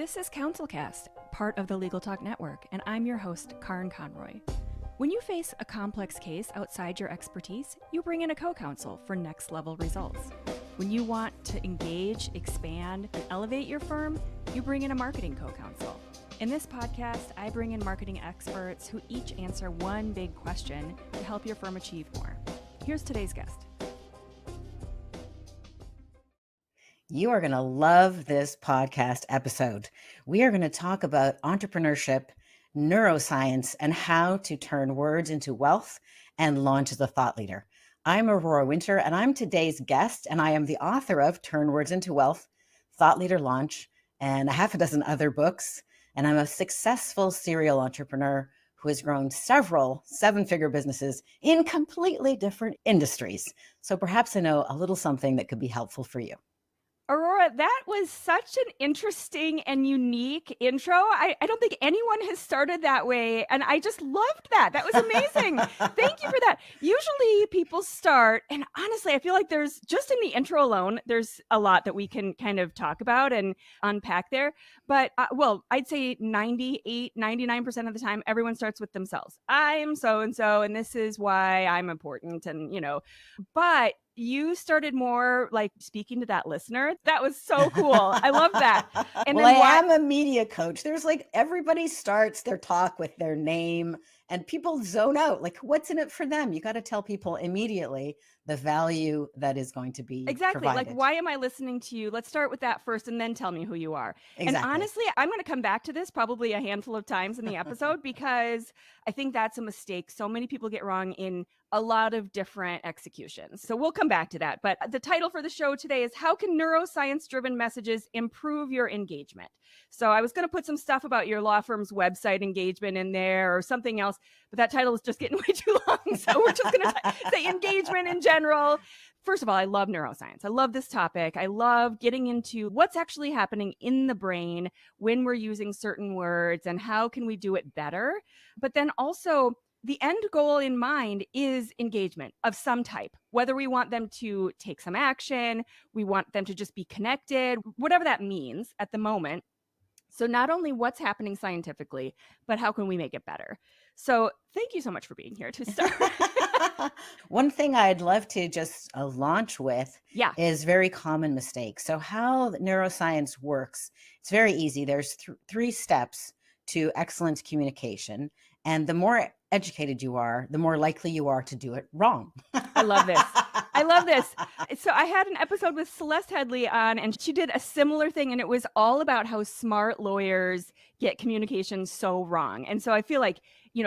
This is Counselcast, part of the Legal Talk Network, and I'm your host, Karin Conroy. When you face a complex case outside your expertise, you bring in a co-counsel for next-level results. When you want to engage, expand, and elevate your firm, you bring in a marketing co-counsel. In this podcast, I bring in marketing experts who each answer one big question to help your firm achieve more. Here's today's guest. You are going to love this podcast episode. We are going to talk about entrepreneurship, neuroscience, and how to turn words into wealth and launch as a thought leader. I'm Aurora Winters, and I'm today's guest, and I am the author of Turn Words into Wealth, Thought Leader Launch, and a half a dozen other books. And I'm a successful serial entrepreneur who has grown several seven-figure businesses in completely different industries. So perhaps I know a little something that could be helpful for you. Aurora, that was such an interesting and unique intro. I don't think anyone has started that way. And I just loved that. That was amazing. Thank you for that. Usually people start, and honestly, I feel like there's just in the intro alone, there's a lot that we can kind of talk about and unpack there. But I'd say 98, 99% of the time, everyone starts with themselves. I'm so-and-so, and this is why I'm important. And, but you started more like speaking to that listener. That was so cool. I love that. And well, I am a media coach. There's like everybody starts their talk with their name and people zone out. Like, what's in it for them? You got to tell people immediately the value that is going to be exactly provided. Like, why am I listening to you? Let's start with that first and then tell me who you are. Exactly. And honestly, I'm going to come back to this probably a handful of times in the episode because I think that's a mistake so many people get wrong in a lot of different executions. So we'll come back to that. But the title for the show today is How Can Neuroscience-Driven Messages Improve Your Engagement? So I was going to put some stuff about your law firm's website engagement in there or something else, but that title is just getting way too long. So we're just going to say engagement in general. First of all, I love neuroscience. I love this topic. I love getting into what's actually happening in the brain when we're using certain words and how can we do it better. But then also, the end goal in mind is engagement of some type, whether we want them to take some action, we want them to just be connected, whatever that means at the moment. So not only what's happening scientifically, but how can we make it better? So thank you so much for being here to start. One thing I'd love to just launch with is very common mistakes. So how neuroscience works, it's very easy. There's three steps to excellent communication. And the more educated you are, the more likely you are to do it wrong. I love this. I love this. So I had an episode with Celeste Headley on, and she did a similar thing, and it was all about how smart lawyers get communication so wrong. And so I feel like,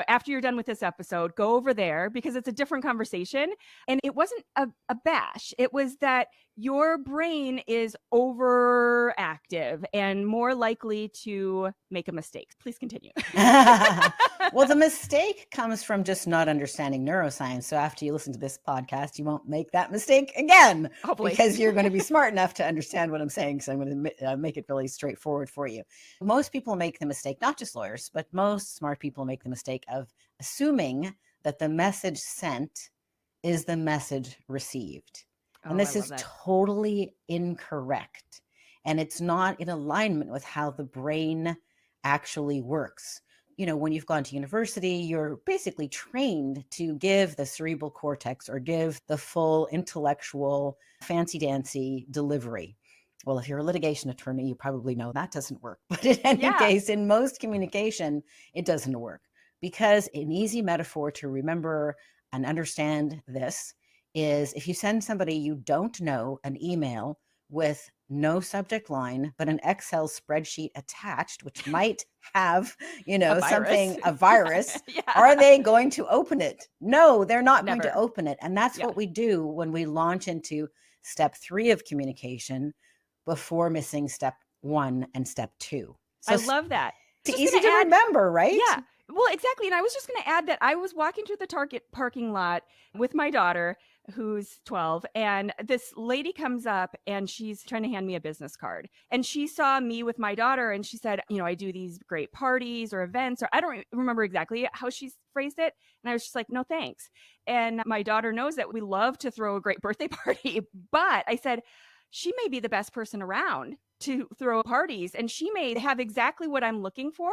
after you're done with this episode, go over there because it's a different conversation. And it wasn't a bash. It was that your brain is overactive and more likely to make a mistake. Please continue. Well, the mistake comes from just not understanding neuroscience. So after you listen to this podcast, you won't make that mistake again. Hopefully. Because you're going to be smart enough to understand what I'm saying. So I'm going to make it really straightforward for you. Most people make the mistake, not just lawyers, but most smart people make the mistake of assuming that the message sent is the message received. And this is totally incorrect. And it's not in alignment with how the brain actually works. When you've gone to university, you're basically trained to give the cerebral cortex or give the full intellectual fancy-dancy delivery. Well, if you're a litigation attorney, you probably know that doesn't work. But in any case, in most communication, it doesn't work. Because an easy metaphor to remember and understand this is if you send somebody you don't know an email with no subject line, but an Excel spreadsheet attached, which might have, a virus, are they going to open it? No, they're not going to open it. And that's what we do when we launch into step 3 of communication before missing step 1 and step 2. So I love that. It's easy to remember, right? Yeah. Well, exactly. And I was just going to add that I was walking through the Target parking lot with my daughter, who's 12, and this lady comes up and she's trying to hand me a business card. And she saw me with my daughter and she said, I do these great parties or events, or I don't remember exactly how she phrased it. And I was just like, no, thanks. And my daughter knows that we love to throw a great birthday party. But I said, she may be the best person around to throw parties, and she may have exactly what I'm looking for,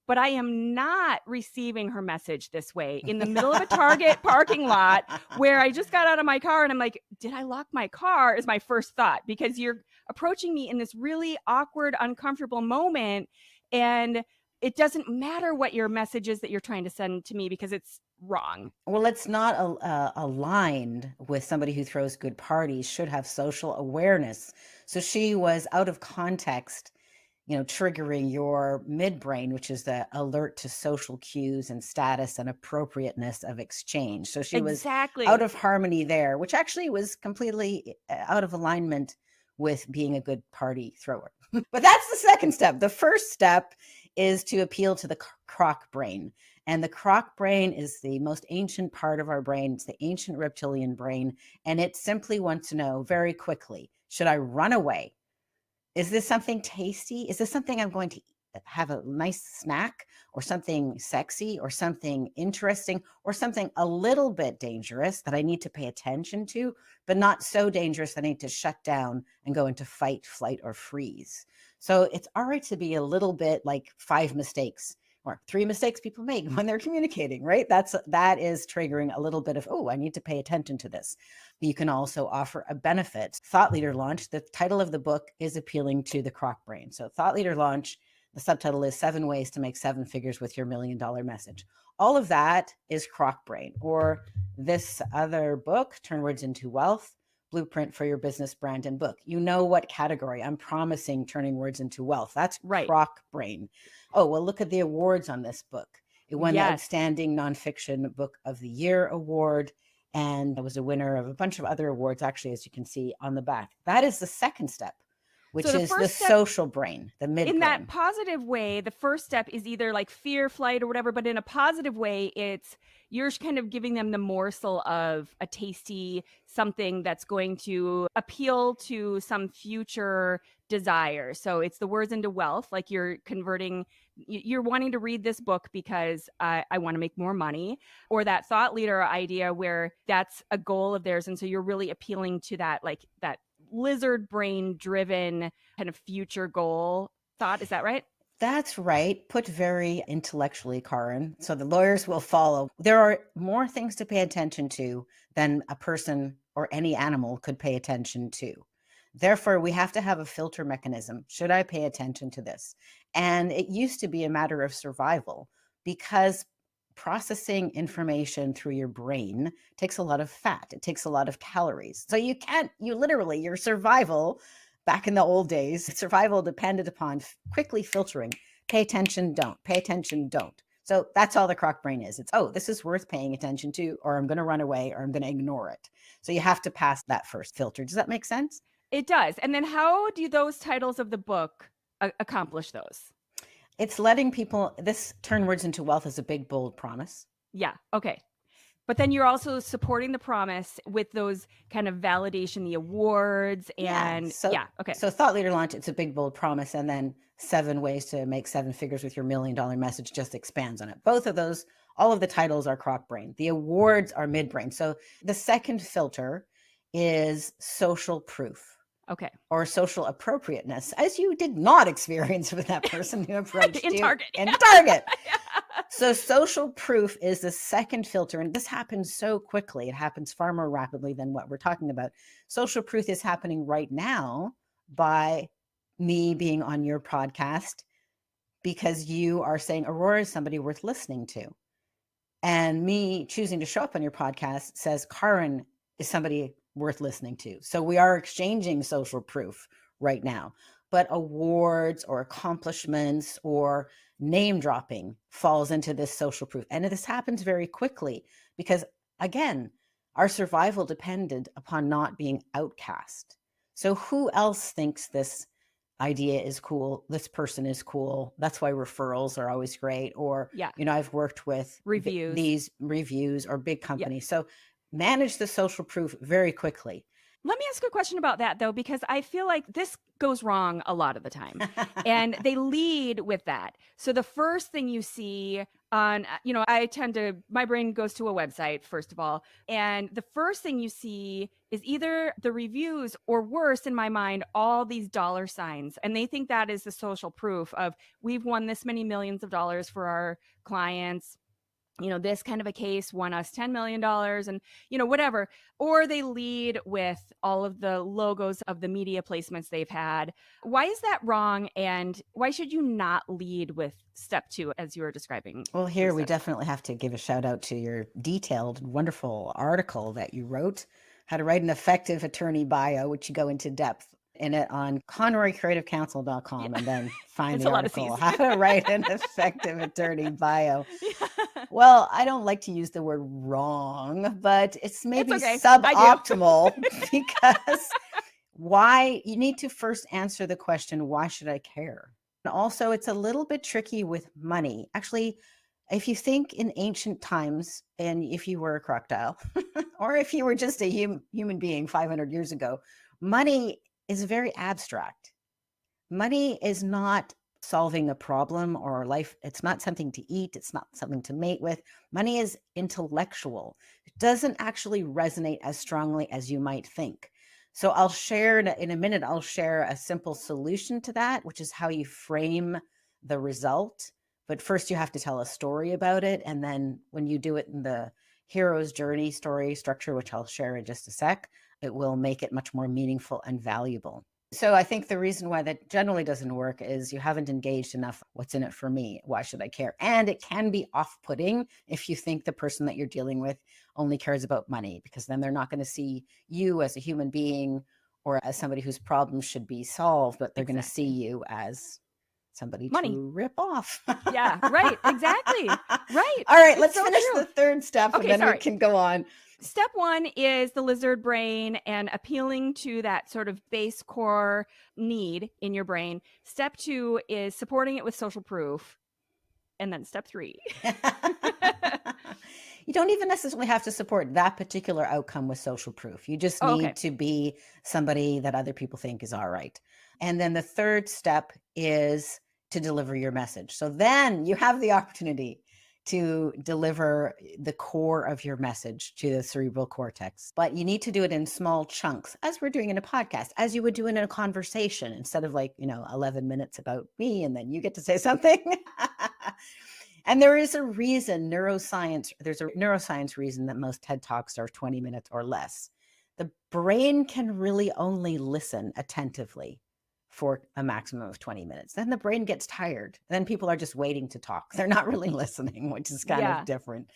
but I am not receiving her message this way in the middle of a Target parking lot where I just got out of my car and I'm like, did I lock my car? Is my first thought, because you're approaching me in this really awkward, uncomfortable moment. And it doesn't matter what your message is that you're trying to send to me because it's wrong. Well, it's not aligned with somebody who throws good parties, should have social awareness. So she was out of context, triggering your midbrain, which is the alert to social cues and status and appropriateness of exchange. So she was out of harmony there, which actually was completely out of alignment with being a good party thrower. But that's the second step. The first step is to appeal to the croc brain. And the croc brain is the most ancient part of our brain. It's the ancient reptilian brain. And it simply wants to know very quickly, should I run away? Is this something tasty? Is this something I'm going to have a nice snack, or something sexy, or something interesting, or something a little bit dangerous that I need to pay attention to, but not so dangerous that I need to shut down and go into fight, flight, or freeze? So it's all right to be a little bit like 5 mistakes or 3 mistakes people make when they're communicating, right? That is triggering a little bit of, oh, I need to pay attention to this. You can also offer a benefit. Thought Leader Launch, the title of the book is appealing to the croc brain. So Thought Leader Launch, the subtitle is 7 Ways to Make 7 Figures with Your $1 Million Message. All of that is croc brain. Or this other book, Turn Words into Wealth, Blueprint for Your Business, Brand, and Book. You know what category I'm promising turning words into wealth. That's right. Croc brain. Oh, well, look at the awards on this book. It won the Outstanding Nonfiction Book of the Year award, and it was a winner of a bunch of other awards, actually, as you can see on the back. That is the second step, which is the social brain, the midbrain. In that positive way, the first step is either like fear, flight, or whatever, but in a positive way, it's you're kind of giving them the morsel of a tasty something that's going to appeal to some future desire. So it's the words into wealth, like you're converting, you're wanting to read this book because I want to make more money, or that thought leader idea where that's a goal of theirs. And so you're really appealing to that, like that lizard brain driven kind of future goal thought. Is that right? That's right. Put very intellectually, Karin. So the lawyers will follow. There are more things to pay attention to than a person or any animal could pay attention to. Therefore, we have to have a filter mechanism. Should I pay attention to this? And it used to be a matter of survival, because processing information through your brain takes a lot of fat. It takes a lot of calories. So your survival back in the old days, survival depended upon quickly filtering. Pay attention, don't. Pay attention, don't. So that's all the croc brain is. It's, oh, this is worth paying attention to, or I'm going to run away, or I'm going to ignore it. So you have to pass that first filter. Does that make sense? It does. And then how do those titles of the book accomplish those? It's letting people, this turn words into wealth is a big, bold promise. Yeah. Okay. But then you're also supporting the promise with those kind of validation, the awards, and okay. So Thought Leader Launch, it's a big, bold promise. And then 7 Ways to Make 7 Figures with Your $1 Million Message just expands on it. Both of those, all of the titles are croc brain. The awards are midbrain. So the second filter is social proof. Okay. Or social appropriateness, as you did not experience with that person who approached in you Target. In Target. So social proof is the second filter. And this happens so quickly. It happens far more rapidly than what we're talking about. Social proof is happening right now by me being on your podcast, because you are saying Aurora is somebody worth listening to. And me choosing to show up on your podcast says Karin is somebody worth listening to. So we are exchanging social proof right now. But awards or accomplishments or name dropping falls into this social proof. And this happens very quickly because, again, our survival depended upon not being outcast. So who else thinks this idea is cool? This person is cool. That's why referrals are always great. Or, I've worked with these reviews or big companies. So manage the social proof very quickly. Let me ask a question about that, though, because I feel like this goes wrong a lot of the time. And they lead with that. So the first thing you see on, my brain goes to a website, first of all. And the first thing you see is either the reviews or worse, in my mind, all these dollar signs. And they think that is the social proof of we've won this many millions of dollars for our clients. This kind of a case won us $10 million and, whatever. Or they lead with all of the logos of the media placements they've had. Why is that wrong? And why should you not lead with step 2 as you were describing? Well, here we definitely have to give a shout out to your detailed, wonderful article that you wrote, How to Write an Effective Attorney Bio, which you go into depth in it on conroycreativecounsel.com, and then find the article, How to Write an Effective Attorney Bio. Yeah. Well, I don't like to use the word wrong, but it's maybe suboptimal because why you need to first answer the question, why should I care? And also, it's a little bit tricky with money. Actually, if you think in ancient times, and if you were a crocodile, or if you were just a human being 500 years ago, money is very abstract. Money is not solving a problem or life. It's not something to eat. It's not something to mate with. Money is intellectual. It doesn't actually resonate as strongly as you might think. So I'll share in a minute, I'll share a simple solution to that, which is how you frame the result. But first you have to tell a story about it. And then when you do it in the hero's journey story structure, which I'll share in just a sec, it will make it much more meaningful and valuable. So I think the reason why that generally doesn't work is you haven't engaged enough. What's in it for me? Why should I care? And it can be off-putting if you think the person that you're dealing with only cares about money, because then they're not going to see you as a human being or as somebody whose problems should be solved, but they're going to see you as somebody to rip off. Yeah, right. Exactly. Right. All right, let's finish the third step, and then we can go on. Step 1 is the lizard brain and appealing to that sort of base core need in your brain. Step 2 is supporting it with social proof. And then step 3. You don't even necessarily have to support that particular outcome with social proof. You just need to be somebody that other people think is all right. And then the third step is to deliver your message. So then you have the opportunity to deliver the core of your message to the cerebral cortex. But you need to do it in small chunks, as we're doing in a podcast, as you would do in a conversation, instead of 11 minutes about me and then you get to say something. And there is a reason, there's a neuroscience reason that most TED Talks are 20 minutes or less. The brain can really only listen attentively for a maximum of 20 minutes. Then the brain gets tired. Then people are just waiting to talk. They're not really listening, which is kind of different.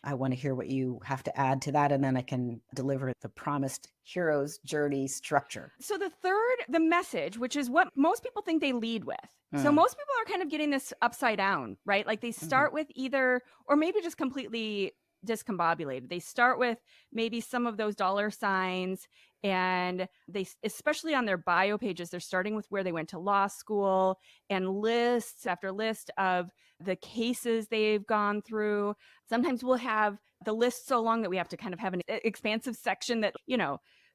I want to hear what you have to add to that, and then I can deliver the promised hero's journey structure. So the third, the message, which is what most people think they lead with. So most people are kind of getting this upside down, right? Like they start with either, or maybe just completely discombobulated. They start with maybe some of those dollar signs, and they, especially on their bio pages, they're starting with where they went to law school and lists after list of the cases they've gone through. Sometimes we'll have the list so long that we have to kind of have an expansive section that,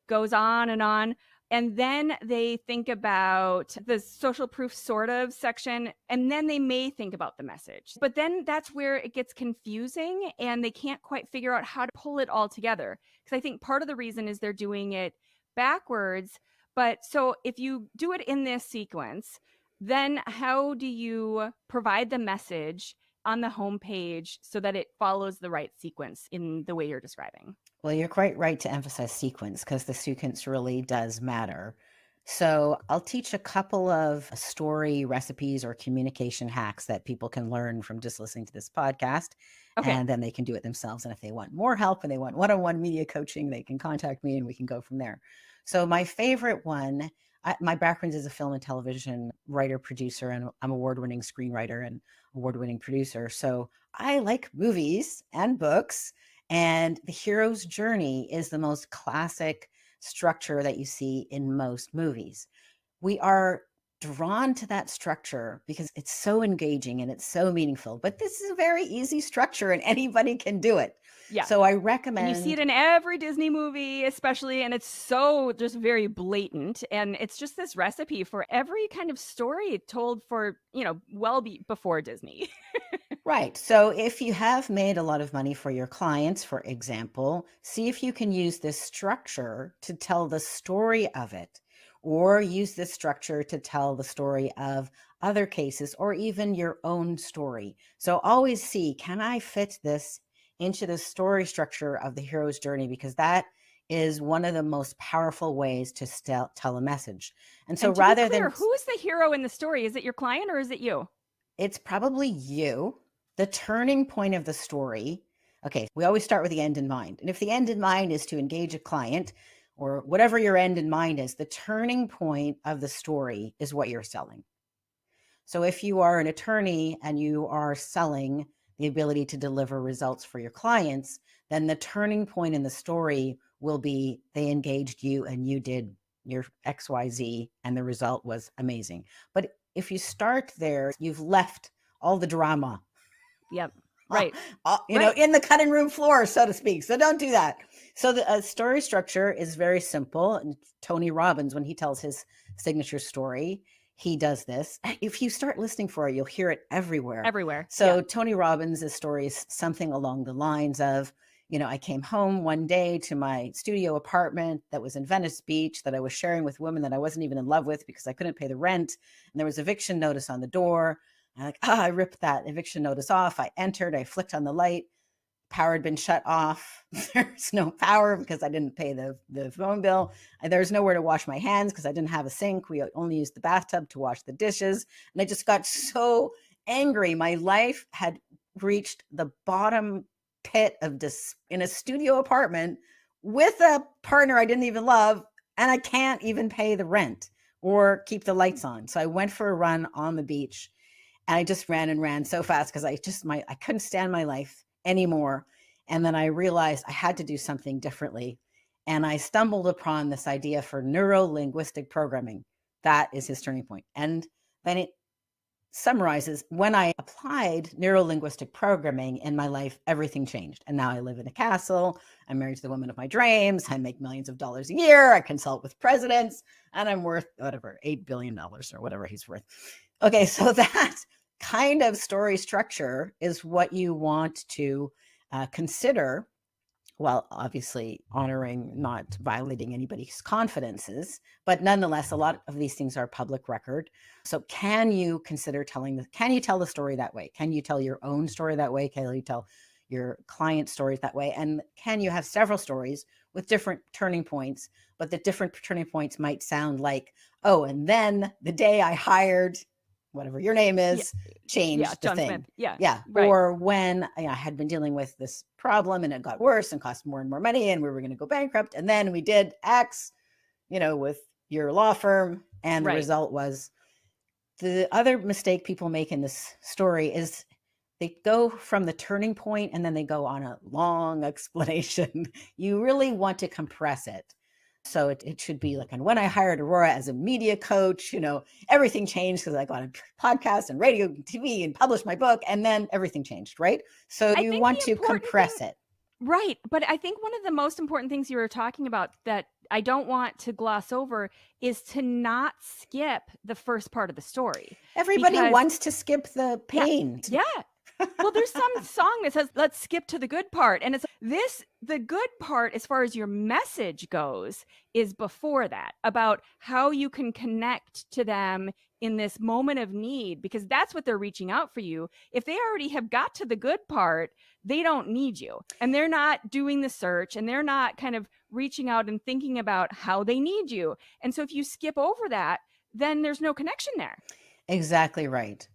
goes on and on. And then they think about the social proof sort of section, and then they may think about the message. But then that's where it gets confusing and they can't quite figure out how to pull it all together. Because I think part of the reason is they're doing it backwards. But so if you do it in this sequence, then how do you provide the message on the homepage so that it follows the right sequence in the way you're describing? Well, you're quite right to emphasize sequence, because the sequence really does matter. So I'll teach a couple of story recipes or communication hacks that people can learn from just listening to this podcast. And then they can do it themselves. And if they want more help and they want one-on-one media coaching, they can contact me and we can go from there. So my favorite one, my background is a film and television writer, producer, and I'm award-winning screenwriter and award-winning producer. So I like movies and books. And the hero's journey is the most classic structure that you see in most movies. We are drawn to that structure because it's so engaging and it's so meaningful. But this is a very easy structure and anybody can do it. Yeah. So I And recommend. you see it in every Disney movie, especially, and it's so just very blatant. And it's just this recipe for every kind of story told for, before Disney. Right. So if you have made a lot of money for your clients, for example, see if you can use this structure to tell the story of it, or use this structure to tell the story of other cases, or even your own story. So always see, can I fit this into the story structure of the hero's journey? Because that is one of the most powerful ways to tell a message. And so And to be rather clear, than, who is the hero in the story? Is it your client or is it you? it's probably you. The turning point of the story. Okay, we always start with the end in mind. And if the end in mind is to engage a client or whatever your end in mind is, the turning point of the story is what you're selling. So if you are an attorney and you are selling the ability to deliver results for your clients, then the turning point in the story will be they engaged you and you did your XYZ and the result was amazing. But if you start there, you've left all the drama Yep. Right. in the cutting room floor, so to speak. So don't do that. So the story structure is very simple. And Tony Robbins, when he tells his signature story, he does this. If you start listening for it, you'll hear it everywhere. Everywhere. So yeah. Tony Robbins' story is something along the lines of, I came home one day to my studio apartment that was in Venice Beach that I was sharing with women that I wasn't even in love with because I couldn't pay the rent. And there was eviction notice on the door. I ripped that eviction notice off. I entered, I flicked on the light. Power had been shut off. There's no power because I didn't pay the phone bill. There's nowhere to wash my hands because I didn't have a sink. We only used the bathtub to wash the dishes. And I just got so angry. My life had reached the bottom pit of in a studio apartment with a partner I didn't even love, and I can't even pay the rent or keep the lights on. So I went for a run on the beach. And I just ran and ran so fast because I couldn't stand my life anymore. And then I realized I had to do something differently. And I stumbled upon this idea for neuro-linguistic programming. That is his turning point. And then it summarizes, when I applied neuro-linguistic programming in my life, everything changed. And now I live in a castle. I'm married to the woman of my dreams. I make millions of dollars a year. I consult with presidents, and I'm worth whatever, $8 billion or whatever he's worth. Okay, so that kind of story structure is what you want to consider, while obviously honoring, not violating anybody's confidences. But nonetheless, a lot of these things are public record. So can you consider can you tell the story that way? Can you tell your own story that way? Can you tell your client stories that way? And can you have several stories with different turning points, but the different turning points might sound like, oh, and then the day I hired whatever your name is, changed the John thing. Smith. Yeah. Yeah. Right. Or when I had been dealing with this problem and it got worse and cost more and more money and we were going to go bankrupt. And then we did X, with your law firm. And the result was, the other mistake people make in this story is they go from the turning point and then they go on a long explanation. You really want to compress it. So it should be like, and when I hired Aurora as a media coach, everything changed because I got a podcast and radio and TV and published my book, and then everything changed, right? So you want to compress it. Right. But I think one of the most important things you were talking about that I don't want to gloss over is to not skip the first part of the story. Everybody wants to skip the pain. Yeah. Well, there's some song that says, let's skip to the good part. And the good part, as far as your message goes, is before that, about how you can connect to them in this moment of need, because that's what they're reaching out for you. If they already have got to the good part, they don't need you. And they're not doing the search, and they're not kind of reaching out and thinking about how they need you. And so if you skip over that, then there's no connection there. Exactly right.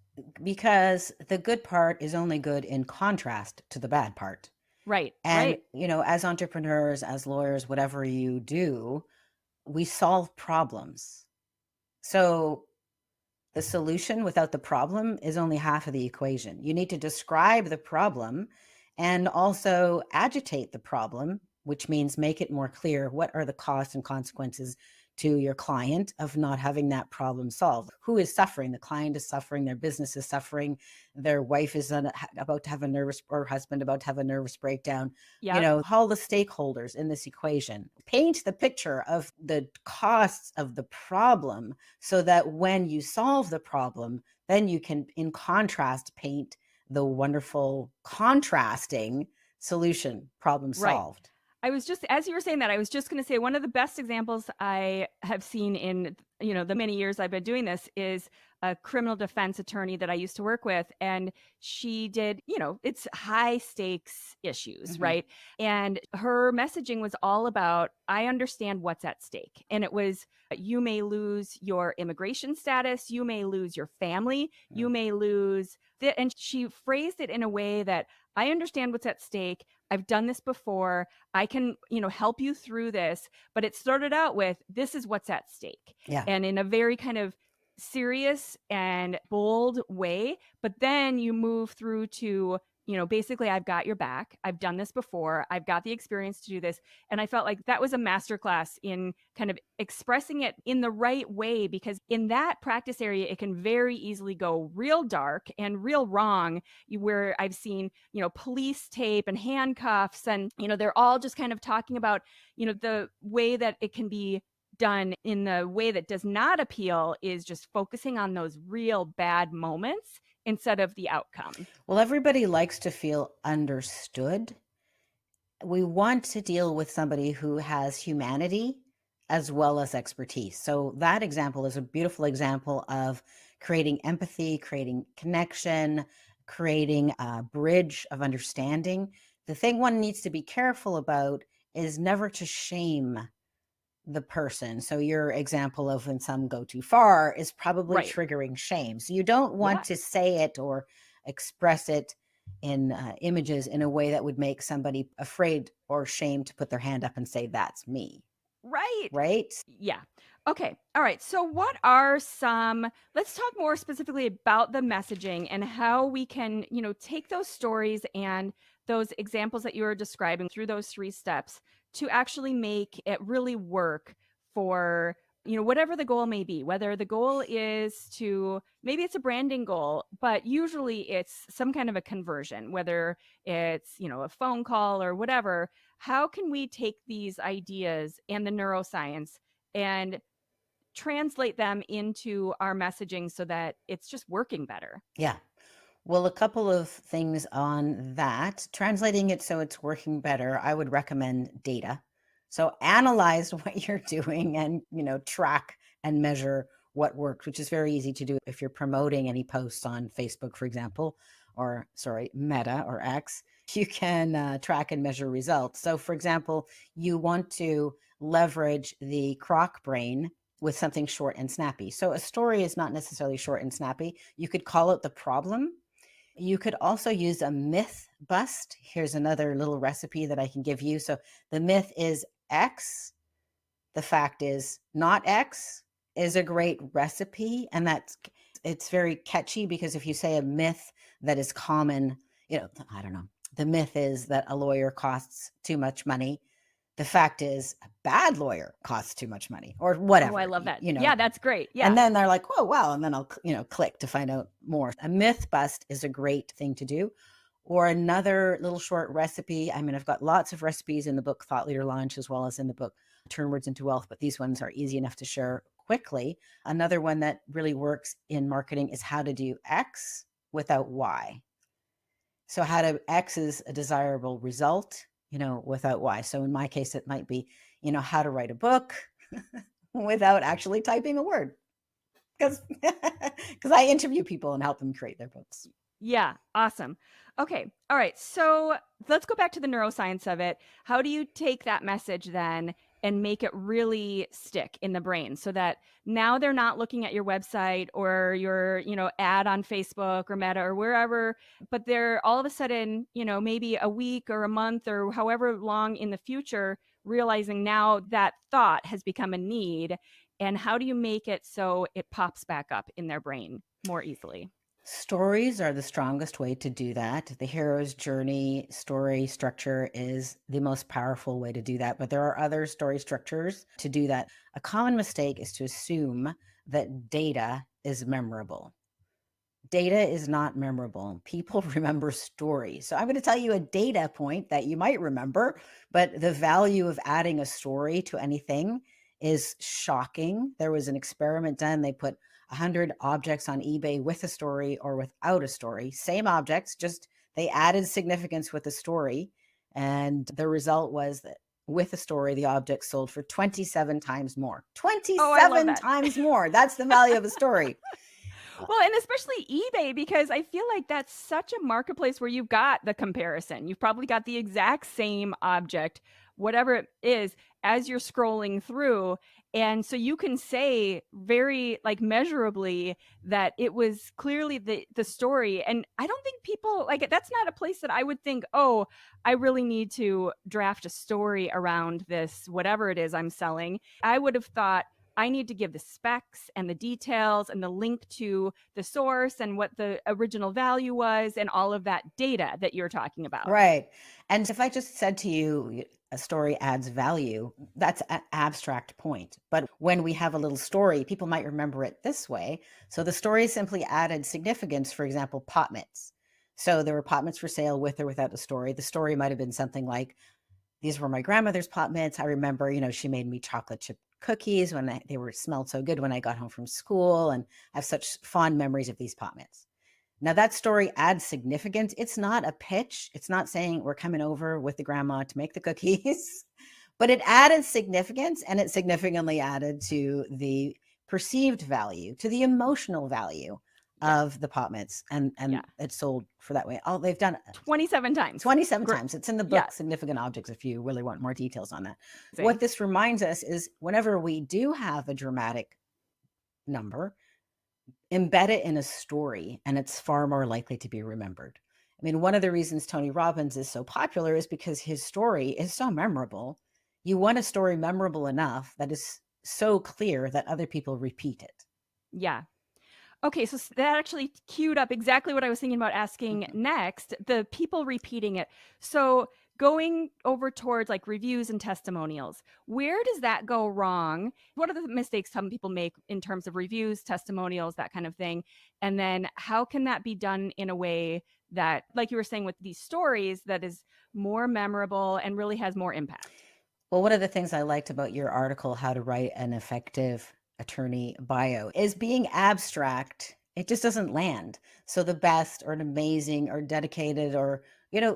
Because the good part is only good in contrast to the bad part. Right. And, as entrepreneurs, as lawyers, whatever you do, we solve problems. So the solution without the problem is only half of the equation. You need to describe the problem and also agitate the problem, which means make it more clear. What are the costs and consequences to your client of not having that problem solved. Who is suffering? The client is suffering, their business is suffering, their wife is about to have a nervous, or husband about to have a nervous breakdown. Yep. All the stakeholders in this equation. Paint the picture of the costs of the problem so that when you solve the problem, then you can, in contrast, paint the wonderful contrasting solution, problem solved. I was just, as you were saying that, I was just going to say one of the best examples I have seen in, the many years I've been doing this is a criminal defense attorney that I used to work with. And she did, it's high stakes issues, right? And her messaging was all about, I understand what's at stake. And it was, you may lose your immigration status, you may lose your family, you may lose, and she phrased it in a way that I understand what's at stake. I've done this before. I can, help you through this. But it started out with, this is what's at stake. Yeah. And in a very kind of serious and bold way. But then you move through to, basically, I've got your back. I've done this before. I've got the experience to do this. And I felt like that was a masterclass in kind of expressing it in the right way, because in that practice area, it can very easily go real dark and real wrong, where I've seen, police tape and handcuffs, and, they're all just kind of talking about, the way that it can be done in the way that does not appeal is just focusing on those real bad moments instead of the outcome. Well, everybody likes to feel understood. We want to deal with somebody who has humanity as well as expertise. So that example is a beautiful example of creating empathy, creating connection, creating a bridge of understanding. The thing one needs to be careful about is never to shame the person. So your example of when some go too far is probably triggering shame. So you don't want to say it or express it in images in a way that would make somebody afraid or ashamed to put their hand up and say, that's me. Right? Yeah. Okay. All right. So what are let's talk more specifically about the messaging and how we can, take those stories and those examples that you were describing through those 3 steps to actually make it really work for, whatever the goal may be, whether the goal is to, maybe it's a branding goal, but usually it's some kind of a conversion, whether it's, a phone call or whatever. How can we take these ideas and the neuroscience and translate them into our messaging so that it's just working better? Yeah. Well, a couple of things on that. Translating it so it's working better, I would recommend data. So analyze what you're doing and, track and measure what worked, which is very easy to do if you're promoting any posts on Facebook, for example, or Meta or X. You can track and measure results. So, for example, you want to leverage the croc brain with something short and snappy. So a story is not necessarily short and snappy. You could call it the problem. You could also use a myth bust. Here's another little recipe that I can give you. So the myth is X. The fact is not X is a great recipe. And it's very catchy, because if you say a myth that is common, I don't know. The myth is that a lawyer costs too much money. The fact is a bad lawyer costs too much money, or whatever. Oh, I love that. Yeah, that's great. Yeah. And then they're like, oh, wow. And then I'll, click to find out more. A myth bust is a great thing to do. Or another little short recipe. I mean, I've got lots of recipes in the book Thought Leader Launch, as well as in the book Turn Words into Wealth, but these ones are easy enough to share quickly. Another one that really works in marketing is how to do X without Y. So how to X is a desirable result, without Y. So in my case, it might be, how to write a book without actually typing a word. Because I interview people and help them create their books. Yeah. Awesome. Okay. All right. So let's go back to the neuroscience of it. How do you take that message then and make it really stick in the brain so that now they're not looking at your website or your, ad on Facebook or Meta or wherever, but they're all of a sudden, maybe a week or a month or however long in the future, realizing now that thought has become a need. And how do you make it so it pops back up in their brain more easily? Stories are the strongest way to do that. The hero's journey story structure is the most powerful way to do that, but there are other story structures to do that. A common mistake is to assume that data is memorable. Data is not memorable. People remember stories. So I'm going to tell you a data point that you might remember, but the value of adding a story to anything is shocking. There was an experiment done. They put 100 objects on eBay with a story or without a story. Same objects, just they added significance with a story. And the result was that with a story, the object sold for 27 times more. Oh, I love 27 that. times more. That's the value of a story. Well, and especially eBay, because I feel like that's such a marketplace where you've got the comparison. You've probably got the exact same object, whatever it is, as you're scrolling through. And so you can say very like measurably that it was clearly the story. And I don't think people like it. That's not a place that I would think, oh, I really need to draft a story around this, whatever it is I'm selling. I would have thought, I need to give the specs and the details and the link to the source and what the original value was and all of that data that you're talking about. Right. And if I just said to you, a story adds value, that's an abstract point. But when we have a little story, people might remember it this way. So the story simply added significance, for example, pot mitts. So there were pot mitts for sale with or without the story. The story might have been something like, these were my grandmother's pot mitts. I remember, she made me chocolate chip cookies when they were smelled so good when I got home from school. And I have such fond memories of these pot mitts. Now that story adds significance. It's not a pitch. It's not saying we're coming over with the grandma to make the cookies, but it added significance, and it significantly added to the perceived value, to the emotional value of the pot mitts, and it's sold for that way. Oh, they've done 27 times. 27 times. It's in the book, Significant Objects, if you really want more details on that. What this reminds us is whenever we do have a dramatic number, embed it in a story, and it's far more likely to be remembered. I mean, one of the reasons Tony Robbins is so popular is because his story is so memorable. You want a story memorable enough that is so clear that other people repeat it. Yeah. Okay, so that actually queued up exactly what I was thinking about asking next, the people repeating it. So going over towards like reviews and testimonials, where does that go wrong? What are the mistakes some people make in terms of reviews, testimonials, that kind of thing? And then how can that be done in a way that, like you were saying with these stories, that is more memorable and really has more impact? Well, one of the things I liked about your article, How to Write an Effective Attorney Bio, is being abstract. It just doesn't land. So the best or an amazing or dedicated or,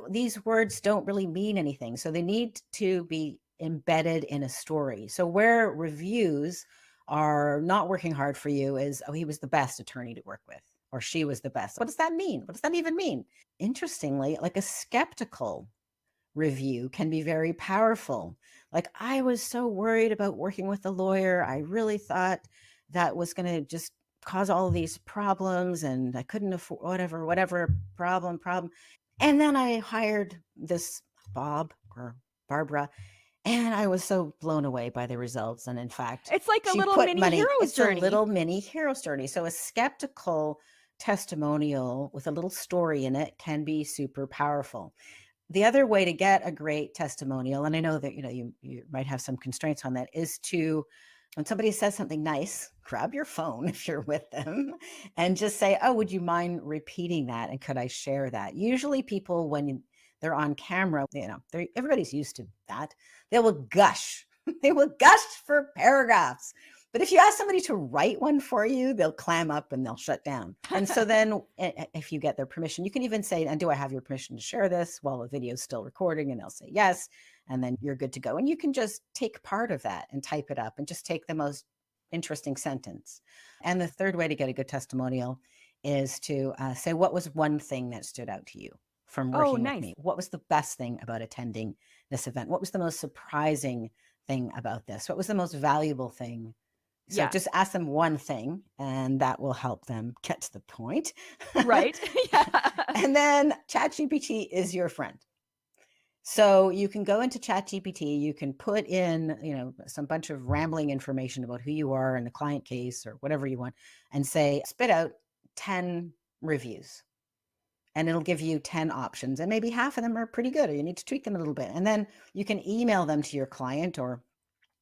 these words don't really mean anything. So they need to be embedded in a story. So where reviews are not working hard for you is, oh, he was the best attorney to work with, or she was the best. What does that mean? What does that even mean? Interestingly, like a skeptical review can be very powerful. Like, I was so worried about working with a lawyer. I really thought that was going to just cause all of these problems, and I couldn't afford whatever problem. And then I hired this Bob or Barbara, and I was so blown away by the results. And in fact, it's like a little mini hero's journey. It's a little mini hero's journey. So a skeptical testimonial with a little story in it can be super powerful. The other way to get a great testimonial, and I know that you might have some constraints on that, is to, when somebody says something nice, grab your phone if you're with them and just say, oh, would you mind repeating that? And could I share that? Usually people, when they're on camera, everybody's used to that. They will gush. They will gush for paragraphs. But if you ask somebody to write one for you, they'll clam up and they'll shut down. And so then if you get their permission, you can even say, and do I have your permission to share this while the video is still recording? And they'll say yes. And then you're good to go. And you can just take part of that and type it up and just take the most interesting sentence. And the third way to get a good testimonial is to say, what was one thing that stood out to you from working with me? What was the best thing about attending this event? What was the most surprising thing about this? What was the most valuable thing? So just ask them one thing, and that will help them get to the point. Right. Yeah. And then ChatGPT is your friend. So you can go into ChatGPT, you can put in, some bunch of rambling information about who you are and the client case or whatever you want, and say, spit out 10 reviews. And it'll give you 10 options, and maybe half of them are pretty good, or you need to tweak them a little bit. And then you can email them to your client or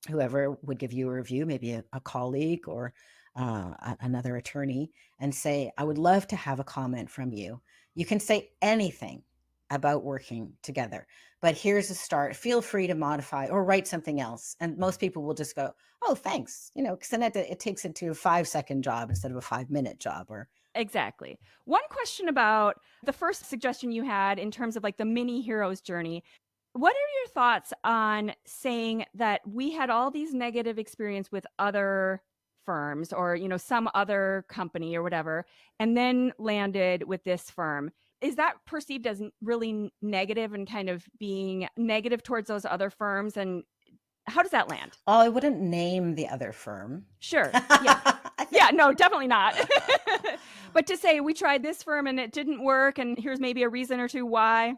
whoever would give you a review, maybe a colleague or another attorney, and say, I would love to have a comment from you. You can say anything about working together, but here's a start. Feel free to modify or write something else. And most people will just go, oh, thanks. Because then it takes it to a 5-second job instead of a 5-minute job. Or Exactly. One question about the first suggestion you had in terms of like the mini hero's journey. What are your thoughts on saying that we had all these negative experience with other firms or, some other company or whatever, and then landed with this firm? Is that perceived as really negative and kind of being negative towards those other firms? And how does that land? Oh, I wouldn't name the other firm. Sure. Yeah. Yeah, no, definitely not. But to say we tried this firm and it didn't work, and here's maybe a reason or two why.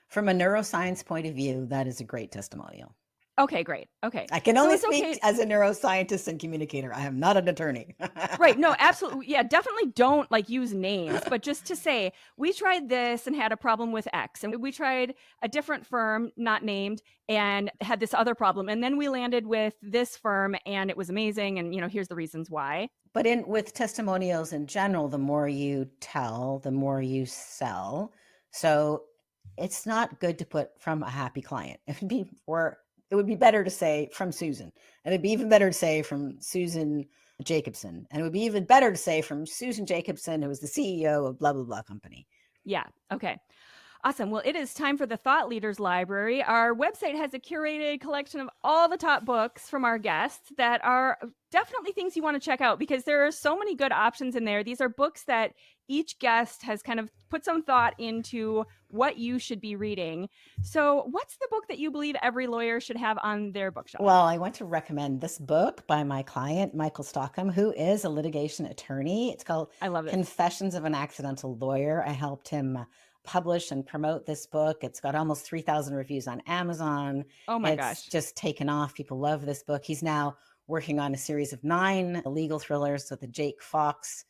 From a neuroscience point of view, that is a great testimonial. Okay, great. Okay. I can only speak as a neuroscientist and communicator. I am not an attorney. Right. No, absolutely. Yeah, definitely don't use names, but just to say, we tried this and had a problem with X, and we tried a different firm, not named, and had this other problem. And then we landed with this firm and it was amazing. And, here's the reasons why. But with testimonials in general, the more you tell, the more you sell. So it's not good to put from a happy client. It would be better to say from Susan. And it'd be even better to say from Susan Jacobson. And it would be even better to say from Susan Jacobson, who was the CEO of blah, blah, blah company. Yeah. Okay. Awesome. Well, it is time for the Thought Leaders Library. Our website has a curated collection of all the top books from our guests that are definitely things you want to check out because there are so many good options in there. These are books that each guest has kind of put some thought into what you should be reading. So what's the book that you believe every lawyer should have on their bookshelf? Well, I want to recommend this book by my client, Michael Stockham, who is a litigation attorney. It's called Confessions of an Accidental Lawyer. I helped him publish and promote this book. It's got almost 3,000 reviews on Amazon. Oh my gosh. It's just taken off. People love this book. He's now working on a series of 9 legal thrillers with the Jake Fox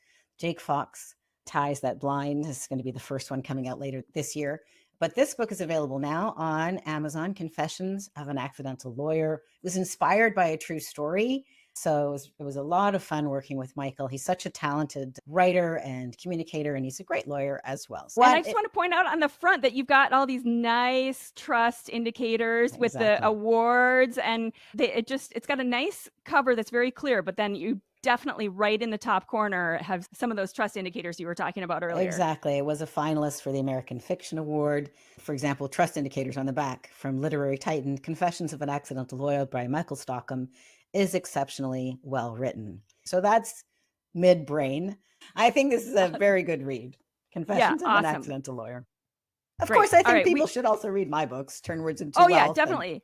Ties That Blind. This is going to be the first one coming out later this year. But this book is available now on Amazon, Confessions of an Accidental Lawyer. It was inspired by a true story. So it was a lot of fun working with Michael. He's such a talented writer and communicator, and he's a great lawyer as well. So and I just want to point out on the front that you've got all these nice trust indicators with the awards, and it's got a nice cover that's very clear, but then you definitely right in the top corner have some of those trust indicators you were talking about earlier. Exactly. It was a finalist for the American Fiction Award. For example, trust indicators on the back from Literary Titan, Confessions of an Accidental Lawyer by Michael Stockham is exceptionally well written. So that's mid-brain. I think this is a very good read. Confessions of an Accidental Lawyer. Of course, I think people should also read my books, Turn Words into Wealth. Oh, yeah, definitely.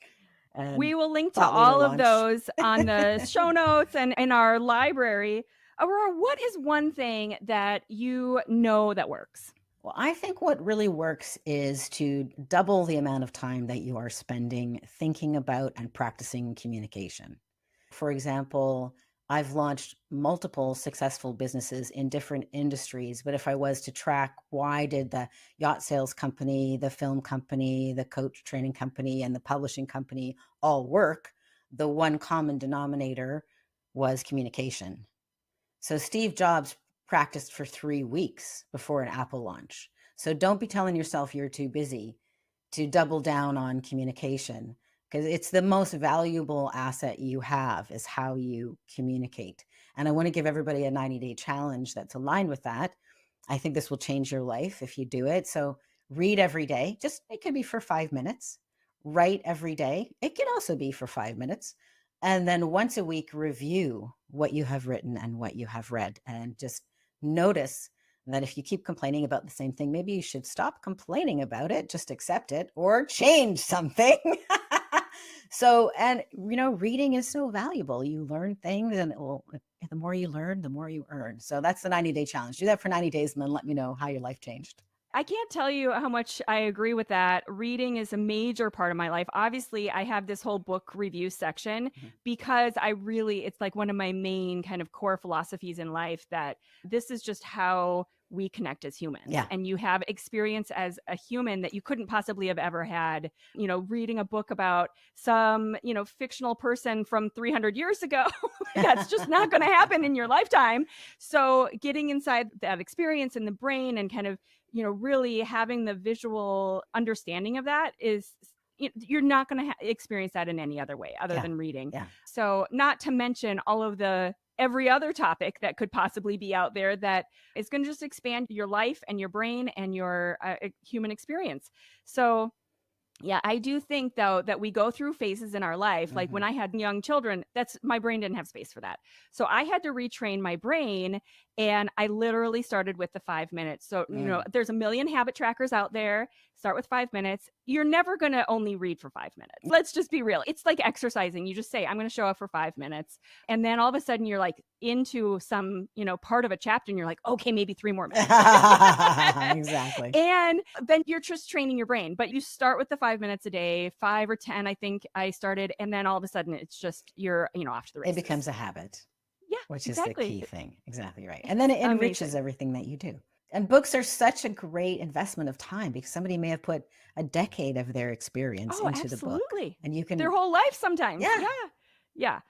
We will link to all of those on the show notes and in our library. Aurora, what is one thing that you know that works? Well, I think what really works is to double the amount of time that you are spending thinking about and practicing communication. For example, I've launched multiple successful businesses in different industries, but if I was to track why did the yacht sales company, the film company, the coach training company, and the publishing company all work, the one common denominator was communication. So Steve Jobs practiced for 3 weeks before an Apple launch. So don't be telling yourself you're too busy to double down on communication, because it's the most valuable asset you have is how you communicate. And I want to give everybody a 90-day challenge that's aligned with that. I think this will change your life if you do it. So read every day. It could be for 5 minutes. Write every day. It can also be for 5 minutes. And then once a week, review what you have written and what you have read. And just notice that if you keep complaining about the same thing, maybe you should stop complaining about it, just accept it, or change something. So, and reading is so valuable. You learn things, and the more you learn, the more you earn. So that's the 90-day challenge. Do that for 90 days and then let me know how your life changed. I can't tell you how much I agree with that. Reading is a major part of my life. Obviously, I have this whole book review section because it's like one of my main kind of core philosophies in life that this is just how we connect as humans. Yeah. And you have experience as a human that you couldn't possibly have ever had, reading a book about some, fictional person from 300 years ago. That's just not going to happen in your lifetime. So getting inside that experience in the brain and kind of, really having the visual understanding of that is, you're not going to experience that in any other way other than reading. Yeah. So not to mention all of every other topic that could possibly be out there that is going to just expand your life and your brain and your human experience. So yeah, I do think though that we go through phases in our life. Like when I had young children, my brain didn't have space for that. So I had to retrain my brain, and I literally started with the 5 minutes. So, there's a million habit trackers out there. Start with 5 minutes. You're never going to only read for 5 minutes. Let's just be real. It's like exercising. You just say, I'm going to show up for 5 minutes. And then all of a sudden you're like into some, part of a chapter, and you're like, okay, maybe 3 more minutes. Exactly. And then you're just training your brain, but you start with the 5 minutes a day, 5 or 10, I think I started. And then all of a sudden it's just, you're, off to the races. It becomes a habit. Yeah, which exactly. is the key thing. Exactly right. And then it enriches everything that you do. And books are such a great investment of time, because somebody may have put a decade of their experience into the book. And you can their whole life sometimes. Yeah.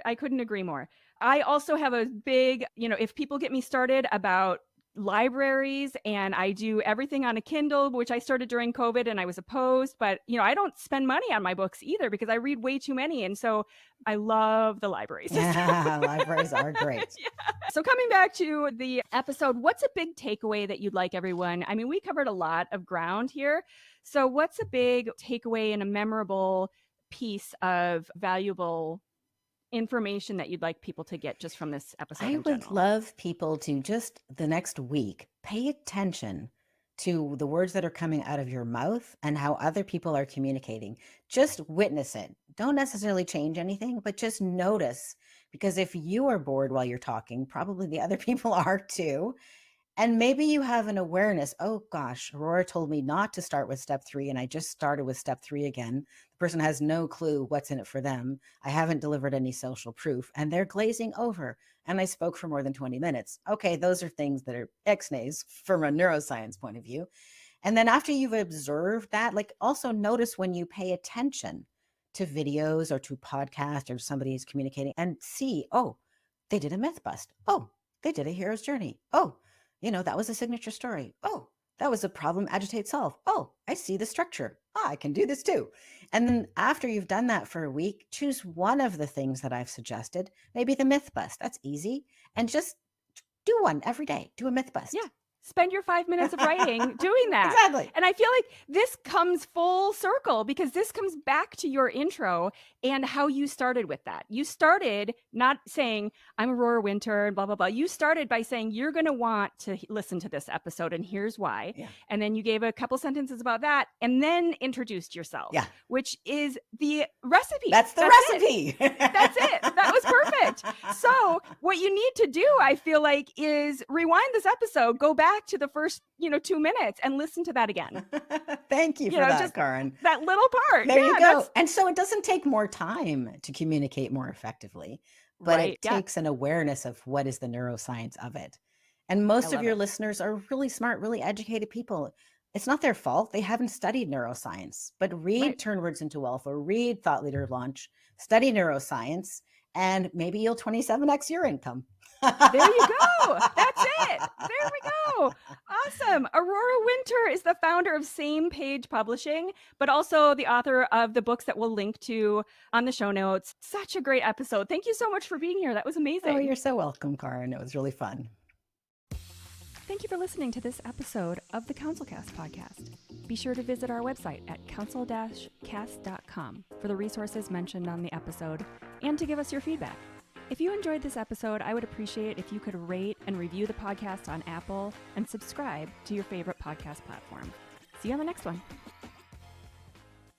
I couldn't agree more. I also have a big, if people get me started about libraries, and I do everything on a Kindle, which I started during COVID and I was opposed, but I don't spend money on my books either because I read way too many. And so I love the libraries. Libraries are great. So coming back to the episode, what's a big takeaway that you'd like everyone? I mean, we covered a lot of ground here. So what's a big takeaway and a memorable piece of valuable information that you'd like people to get just from this episode? I would love people to just the next week pay attention to the words that are coming out of your mouth and how other people are communicating. Just witness it. Don't necessarily change anything, but just notice, because if you are bored while you're talking, probably the other people are too. And maybe you have an awareness, oh gosh, Aurora told me not to start with step 3, and I just started with step 3 again. The person has no clue what's in it for them. I haven't delivered any social proof, and they're glazing over, and I spoke for more than 20 minutes. Okay, those are things that are X-nays from a neuroscience point of view. And then after you've observed that, also notice when you pay attention to videos or to podcasts or somebody's communicating, and see, oh, they did a myth bust. Oh, they did a hero's journey. Oh, that was a signature story. Oh, that was a problem, agitate, solve. Oh, I see the structure. I can do this too. And then after you've done that for a week, choose one of the things that I've suggested, maybe the myth bust. That's easy. And just do one every day. Do a myth bust. Yeah. Spend your 5 minutes of writing doing that. Exactly. And I feel like this comes full circle, because this comes back to your intro and how you started with that. You started not saying, I'm Aurora Winter, blah, blah, blah. You started by saying, you're going to want to listen to this episode, and here's why. Yeah. And then you gave a couple sentences about that, and then introduced yourself, which is the recipe. That's the recipe. That's it. That was perfect. So what you need to do, I feel like, is rewind this episode, go back to the first 2 minutes and listen to that again. Thank you for that, Karin. That little part. There you go. And so it doesn't take more time to communicate more effectively, but it takes an awareness of what is the neuroscience of it. And most of your listeners are really smart, really educated people. It's not their fault. They haven't studied neuroscience, but read Turn Words into Wealth, or read Thought Leader Launch, study neuroscience, and maybe you'll 27x your income. There you go. That's it. There we go. Awesome. Aurora Winter is the founder of Same Page Publishing, but also the author of the books that we'll link to on the show notes. Such a great episode. Thank you so much for being here. That was amazing. Oh, you're so welcome, Karin. It was really fun. Thank you for listening to this episode of the CounselCast podcast. Be sure to visit our website at counsel-cast.com for the resources mentioned on the episode and to give us your feedback. If you enjoyed this episode, I would appreciate if you could rate and review the podcast on Apple and subscribe to your favorite podcast platform. See you on the next one.